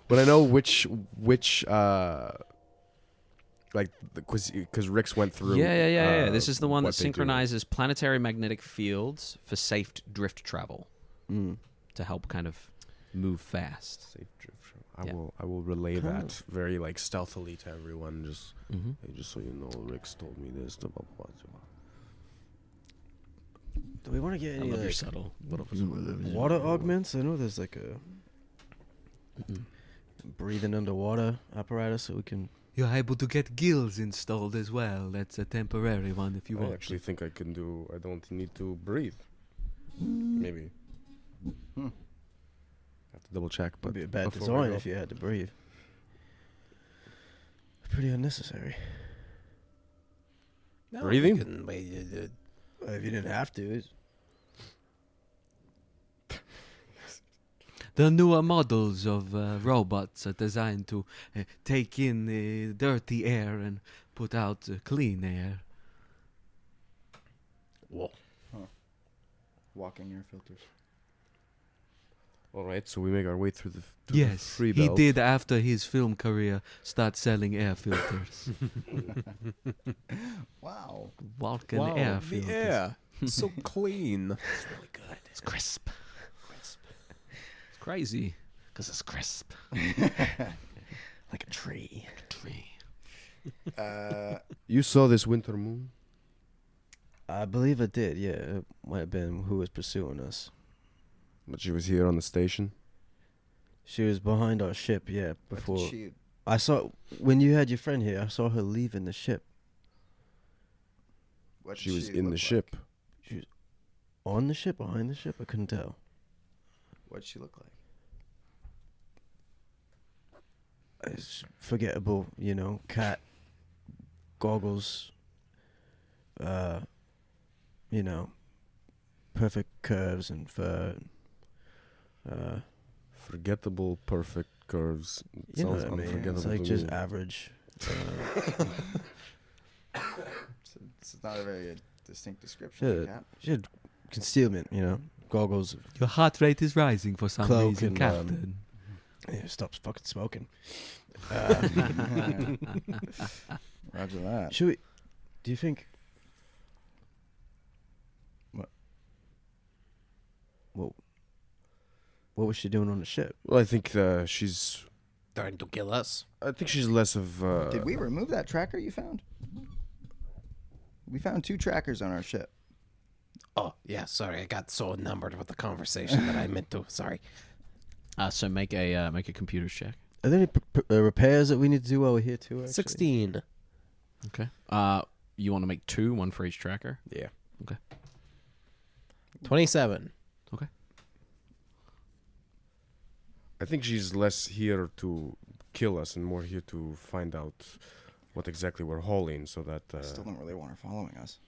Would I know which like because Rick's went through? Yeah. This is the one that what they do. synchronizes planetary magnetic fields for safe drift travel Mm. to help kind of move fast. Safe drift travel. Yeah. I will relay Kind that of. very like stealthily to everyone. Just Mm-hmm. hey, just so you know, Rick's told me this. Blah, blah, blah, blah. Do we want to get I any love your like, subtle. water augments? I know there's like a breathing underwater apparatus so we can. You're able to get gills installed as well. That's a temporary one if you I want. actually think I can do. I don't need to breathe. Maybe. Hmm. Have to double check. But Would be a bad before we design go- if you had to breathe. Pretty unnecessary. Breathing? If you didn't have to. The newer models of robots are designed to take in the dirty air and put out clean air. Walking air filters. All right, so we make our way through the Yes, free he belt. did after his film career start selling air filters. Wow. Vulcan air filters. the air. So clean. Really good. It's crisp. It's crazy. Because it's crisp. Like a tree. You saw this winter moon? I believe it did. Yeah, it might have been who was pursuing us. But she was here on the station. She was behind our ship. Yeah, What did before she- I saw when you had your friend here. I saw her leaving the ship. what She did was she in look the like? ship. On the ship, behind the ship. I couldn't tell. What'd she look like? It's forgettable, you know, cat goggles. You know, perfect curves and fur. Forgettable, perfect curves. You know Sounds what I mean? unforgettable It's like to just me. average. It's not a very distinct description. of a Yeah. cat. She had concealment, you know, goggles. Your heart rate is rising for some Cloak reason, and, Captain. Yeah, stops fucking smoking. Roger that. Should we? Do you think? What? What was she doing on the ship? Well, I think she's. Trying to kill us. I think she's less of. Did we remove that tracker you found? We found 2 trackers on our ship. Oh, yeah, sorry. I got so enamored with the conversation that I meant to. Sorry. So make a computer check. Are there any repairs that we need to do while we're here too? Actually? 16. Okay. You want to make 2, one for each tracker. Yeah. Okay. 27. I think she's less here to kill us and more here to find out what exactly we're hauling, so that. I still don't really want her following us.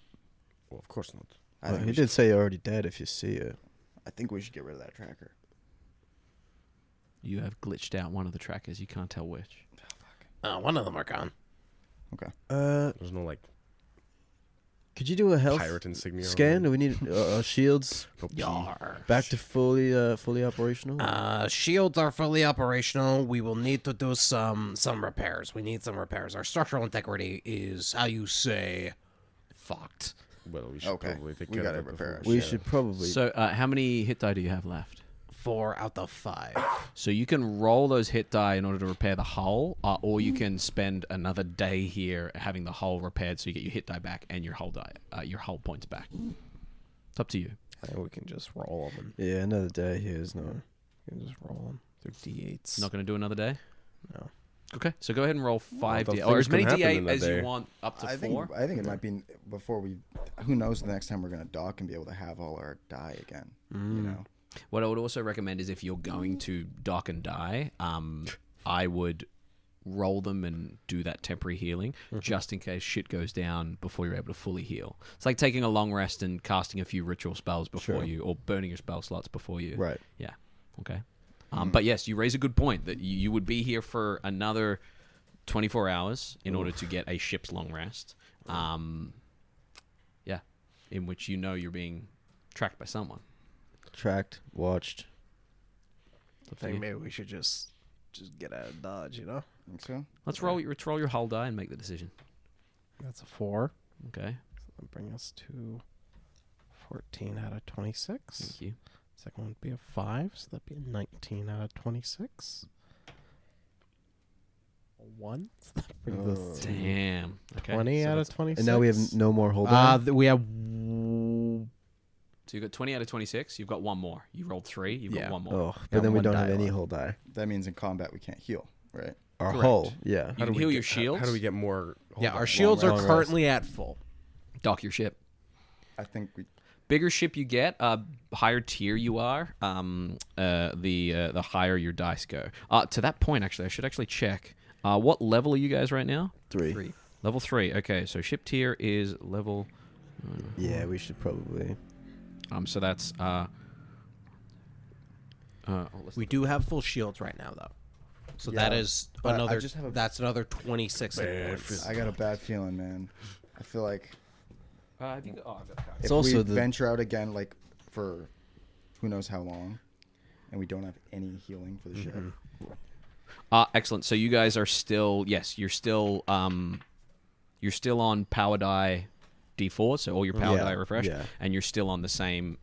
Well, of course not. I Well, think, he we did should, say you're already dead if you see her. I think we should get rid of that tracker. You have glitched out one of the trackers. You can't tell which. One of them are gone. There's no like Could you do a health pirate insignia. scan? Do we need our shields Yar. back to fully operational? Shields are fully operational. We will need to do some repairs. We need some repairs. Our structural integrity is, how you say, fucked. Well, we should Okay, probably take we care gotta of it repair before our we shit. should probably. So how many hit die do you have left? 4 out of 5. So you can roll those hit die in order to repair the hull, or you can spend another day here having the hull repaired, so you get your hit die back and your hull points back. It's up to you. I think we can just roll them. yeah, another day here is not. We can just roll them through D8s. Not going to do another day. No. Okay, so go ahead and roll 5 those D, or things as many can happen in D8 a as you day. want, up to I 4. think it might be before we. Who knows? The next time we're gonna dock and be able to have all our die again. You know. What I would also recommend is if you're going to dock and die, I would roll them and do that temporary healing just in case shit goes down before you're able to fully heal. It's like taking a long rest and casting a few ritual spells before Sure. you, or burning your spell slots before you. Right. Yeah. Okay. But yes, you raise a good point that you would be here for another 24 hours in order to get a ship's long rest. Yeah. In which you know you're being tracked by someone. Tracked, watched. I think maybe we should just get out of Dodge, you know? Think so? Let's roll your hull die and make the decision. That's a 4. Okay. That'll bring us to 14 out of 26. Thank you. Second one would be a 5, so that'd be a 19 out of 26. A 1, so that brings us to Damn. Okay. 20 so out of that's- 26. And now we have no more hold on. We have. So you've got 20 out of 26. You've got one more. You rolled 3. You've Yeah. got one more. Oh, Yeah, but then we one don't die have any left. hold die. That means in combat we can't heal, right? Our Correct. hull, yeah. You can heal your How shields. do we get more? Yeah, hold our on, shields long are rest? currently at full. Dock your ship. I think we. Bigger ship you get, higher tier you are, the higher your dice go. To that point, actually, I should actually check. What level are you guys right now? 3. Level 3. Okay, so ship tier is level. Yeah, we should probably. So that's. We do have full shields right now, though. So Yeah, that is but I another. just have a- That's another 26 hit points. I got a bad feeling, man. I feel like I think. Oh, I've got if It's also we the- venture out again, like for who knows how long, and we don't have any healing for the ship. Excellent. So you guys are still, you're still on power die D4, so all your power die refresh, and you're still on the same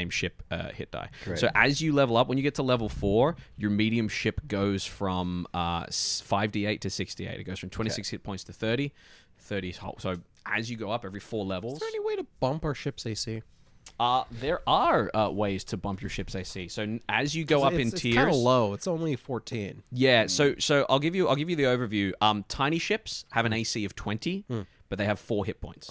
ship hit die. Correct. So as you level up, when you get to level 4, your medium ship goes from 5d8 to 6d8. It goes from 26 hit points to 30. 30 whole. So as you go up every 4 levels. Is there any way to bump our ship's AC? There are ways to bump your ship's AC. So as you go up in tiers, it's kind of low. It's only 14. Yeah. So I'll give you the overview. Tiny ships have an AC of 20, but they have 4 hit points.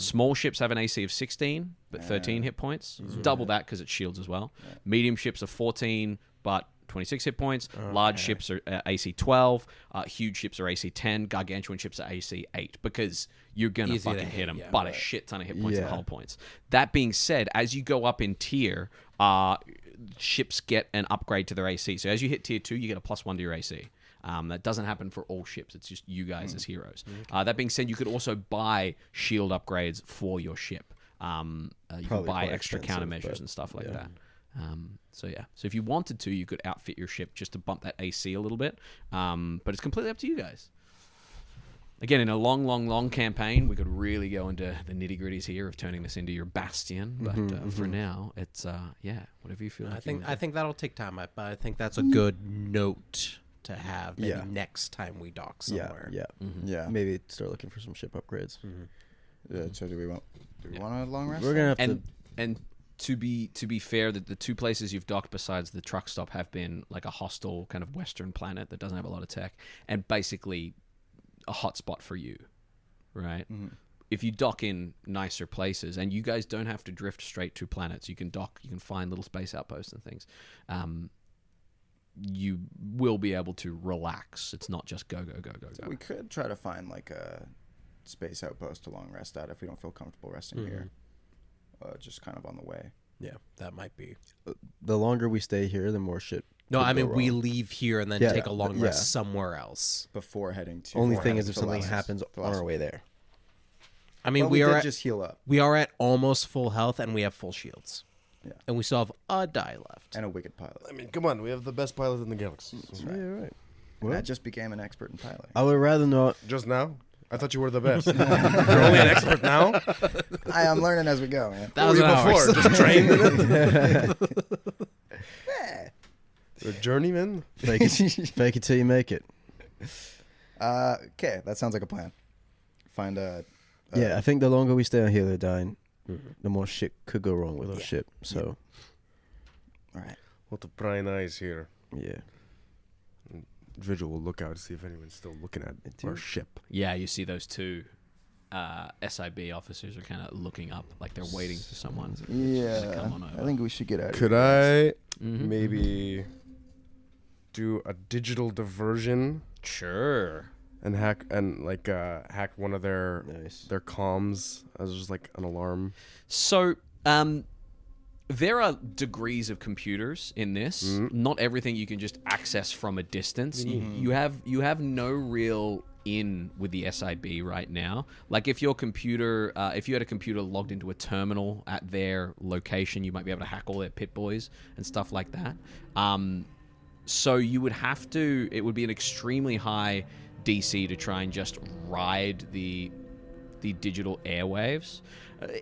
Small ships have an AC of 16, but 13 hit points. Double that because it's shields as well. Medium ships are 14, but 26 hit points. Large ships are AC 12. Huge ships are AC 10. Gargantuan ships are AC 8 because you're going to fucking hit them, but a shit ton of hit points and hull points. That being said, as you go up in tier, ships get an upgrade to their AC. So as you hit tier 2, you get a +1 to your AC. That doesn't happen for all ships. It's just you guys as heroes. That being said, you could also buy shield upgrades for your ship. You can buy extra countermeasures and stuff like that. So if you wanted to, you could outfit your ship just to bump that AC a little bit. But it's completely up to you guys. Again, in a long campaign, we could really go into the nitty-gritties here of turning this into your bastion. But for now, it's whatever you feel. I think that'll take time, but I think that's a good note to have maybe next time we dock somewhere. Yeah. Maybe start looking for some ship upgrades. Yeah. So do we want a long rest? We're gonna have and to be fair, the 2 places you've docked besides the truck stop have been like a hostile kind of Western planet that doesn't have a lot of tech, and basically a hotspot for you, right? If you dock in nicer places, and you guys don't have to drift straight to planets, you can dock, you can find little space outposts and things. You will be able to relax. It's not just go. We could try to find like a space outpost to long rest at if we don't feel comfortable resting here. Just kind of on the way. Yeah, that might be. the longer we stay here, the more shit. No, I could go mean we wrong. leave here and then take a long rest somewhere else. Before heading to. Only thing is if something happens on our way there. I mean, Well, we did are just heal up we are at almost full health and we have full shields. Yeah. And we still have a die left. and a wicked pilot. I mean, come on, we have the best pilot in the galaxy. That's right. Yeah, right. And I just became an expert in piloting. I would rather not. Just now? I thought you were the best. You're only an expert now? I'm learning as we go, man. What were you before? Just trained in it? A journeyman? Fake it till you make it. Okay, that sounds like a plan. Find a. Yeah, I think the longer we stay on here, they're dying, the more shit could go wrong with our ship. So, All right. What the prying eyes here. yeah. Vigil will look out to see if anyone's still looking at our ship. Yeah, you see those 2 SIB officers are kind of looking up like they're waiting for someone to come on over. I think we should get out of Could here. I maybe do a digital diversion Sure. and hack one of their Nice. comms as just like an alarm? So, there are degrees of computers in this. Not everything you can just access from a distance. You have no real in with the SIB right now. Like if your computer, if you had a computer logged into a terminal at their location, you might be able to hack all their pit boys and stuff like that. So you would have to. It would be an extremely high DC to try and just ride the digital airwaves.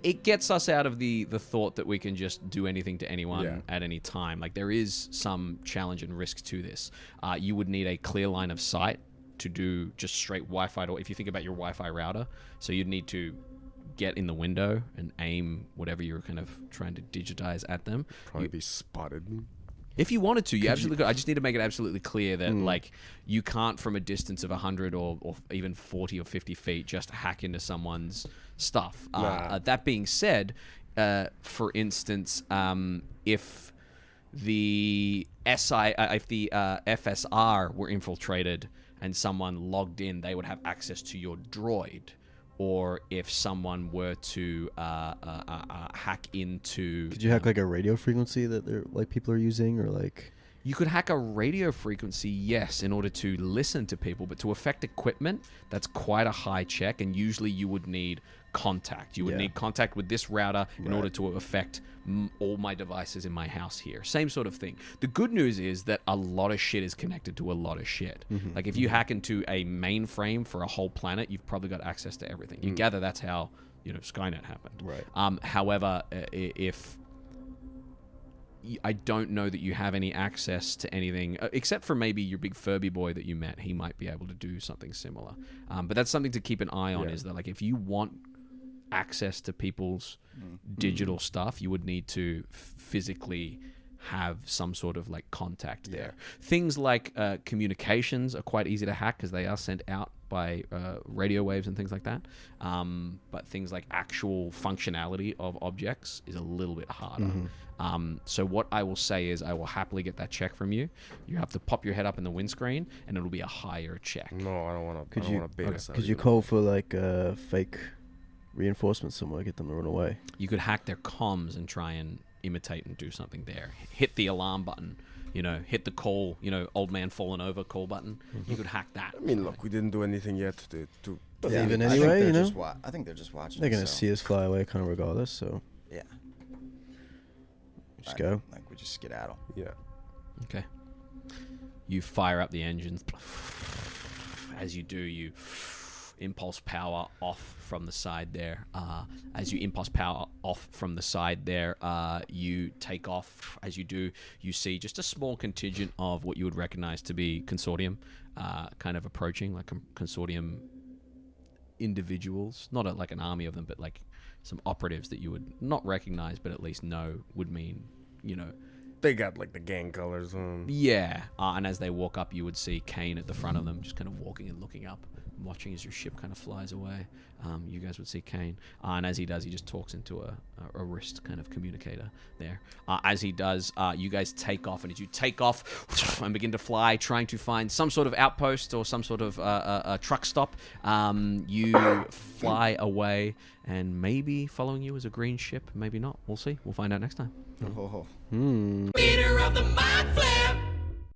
It gets us out of the thought that we can just do anything to anyone at any time. Like there is some challenge and risk to this. You would need a clear line of sight to do just straight Wi-Fi. Or if you think about your Wi-Fi router, so you'd need to get in the window and aim whatever you're kind of trying to digitize at them. Probably be spotted. If you wanted to, you absolutely could. I just need to make it absolutely clear that like you can't from a distance of 100 or even 40 or 50 feet just hack into someone's stuff. That being said, for instance, if the FSR were infiltrated and someone logged in, they would have access to your droid. Or if someone were to hack into... Could you hack like a radio frequency that they're like people are using, or like? You could hack a radio frequency, yes, in order to listen to people, but to affect equipment, that's quite a high check, and usually you would need contact. You would need contact with this router in order to affect all my devices in my house here. Same sort of thing. The good news is that a lot of shit is connected to a lot of shit. Like if you hack into a mainframe for a whole planet, you've probably got access to everything. You gather that's how, you know, Skynet happened. Right. However, if I don't know that you have any access to anything, except for maybe your big Furby boy that you met. He might be able to do something similar. But that's something to keep an eye on, is that like if you want access to people's digital stuff, you would need to physically have some sort of like contact there. Things like communications are quite easy to hack because they are sent out by radio waves and things like that. But things like actual functionality of objects is a little bit harder. So what I will say is I will happily get that check from you. You have to pop your head up in the windscreen and it'll be a higher check. No, I don't want to. Could you call for like fake reinforcements somewhere, get them to run away? You could hack their comms and try and imitate and do something there. Hit the alarm button, you know, hit the call, you know, old man falling over call button. You could hack that. I mean, look, we didn't do anything yet to Even anyway, you know, I think they're just watching. they're gonna see us fly away kind of regardless. So Yeah. just go. Like we just skedaddle. Yeah. Okay. You fire up the engines. As you do, you impulse power off from the side there. As you impulse power off from the side there, you take off. As you do, you see just a small contingent of what you would recognize to be consortium, kind of approaching, like consortium individuals. Not like an army of them, but like some operatives that you would not recognize, but at least know would mean, you know, They got like the gang colors on. yeah. And as they walk up, you would see Kane at the front of them, just kind of walking and looking up, watching as your ship kind of flies away. You guys would see Kane. And as he does, he just talks into a wrist kind of communicator there. As he does, you guys take off. And as you take off and begin to fly, trying to find some sort of outpost or some sort of a truck stop, you fly away. And maybe following you is a green ship, maybe not. We'll see. We'll find out next time. Oh. Leader of the mind flip.